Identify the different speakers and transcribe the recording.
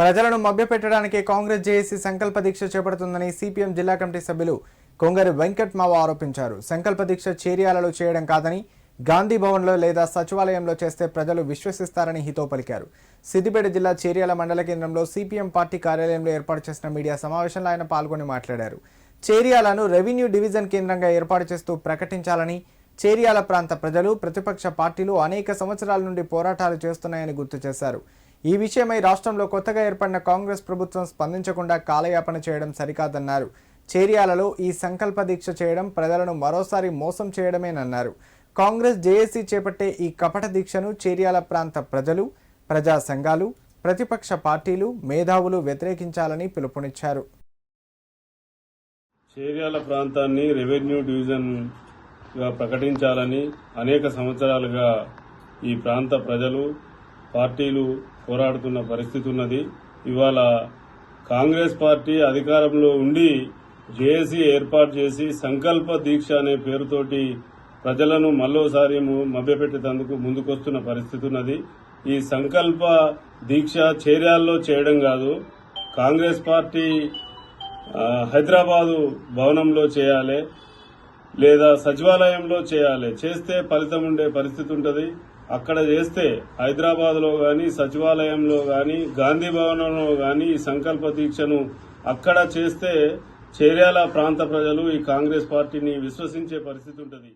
Speaker 1: ప్రజలను మభ్యపెట్టడానికి కాంగ్రెస్ జేఏసీ సంకల్ప దీక్ష చేపడుతుందని సిపిఎం జిల్లా కమిటీ సభ్యులు కొంగరి వెంకట్ మావ ఆరోపించారు. సంకల్ప దీక్ష చేర్యాలలో చేయడం కాదని గాంధీ భవన్లో లేదా సచివాలయంలో చేస్తే ప్రజలు విశ్వసిస్తారని హితో పలికారు. సిద్దిపేట జిల్లా చేర్యాల మండల కేంద్రంలో సిపిఎం పార్టీ కార్యాలయంలో ఏర్పాటు చేసిన మీడియా సమావేశంలో ఆయన పాల్గొని మాట్లాడారు. చేర్యాలను రెవెన్యూ డివిజన్ కేంద్రంగా ఏర్పాటు చేస్తూ ప్రకటించాలని, చేర్యాల ప్రాంత ప్రజలు, ప్రతిపక్ష పార్టీలు అనేక సంవత్సరాల నుండి పోరాటాలు చేస్తున్నాయని గుర్తు చేశారు. ఈ విషయమై రాష్ట్రంలో కొత్తగా ఏర్పడిన కాంగ్రెస్ ప్రభుత్వం స్పందించకుండా కాలయాపన చేయడం సరికాదన్నారు. చేర్యాలలో ఈ సంకల్ప దీక్ష చేయడం ప్రజలను మరోసారి మోసం చేయడమేనన్నారు. కాంగ్రెస్ జేఏసీ చేపట్టే ఈ కపట దీక్షను చేర్యాల ప్రాంత ప్రజలు, ప్రజా సంఘాలు, ప్రతిపక్ష పార్టీలు, మేధావులు వ్యతిరేకించాలని పిలుపునిచ్చారు.
Speaker 2: చేర్యాల ప్రాంతాన్ని రెవెన్యూ డివిజన్గా ప్రకటించాలని అనేక సంవత్సరాలుగా ఈ ప్రాంత ప్రజలు, పార్టీలు పోరాడుతున్న పరిస్థితి ఉన్నది. ఇవాళ కాంగ్రెస్ పార్టీ అధికారంలో ఉండి జేఏసీ ఏర్పాటు చేసి సంకల్ప దీక్ష అనే పేరుతోటి ప్రజలను మరోసారి మభ్యపెట్టేందుకు ముందుకొస్తున్న పరిస్థితి ఉన్నది. ఈ సంకల్ప దీక్ష చేర్యాల్లో చేయడం కాదు, కాంగ్రెస్ పార్టీ హైదరాబాదు భవనంలో చేయాలి లేదా సచివాలయంలో చేయాలి. చేస్తే ఫలితం ఉండే పరిస్థితి ఉంటుంది. అక్కడ చేస్తే హైదరాబాద్లో కానీ, సచివాలయంలో కానీ, గాంధీ భవనంలో కానీ ఈ సంకల్ప దీక్షను అక్కడ చేస్తే చేర్యాల ప్రాంత ప్రజలు ఈ కాంగ్రెస్ పార్టీని విశ్వసించే పరిస్థితి ఉంటుంది.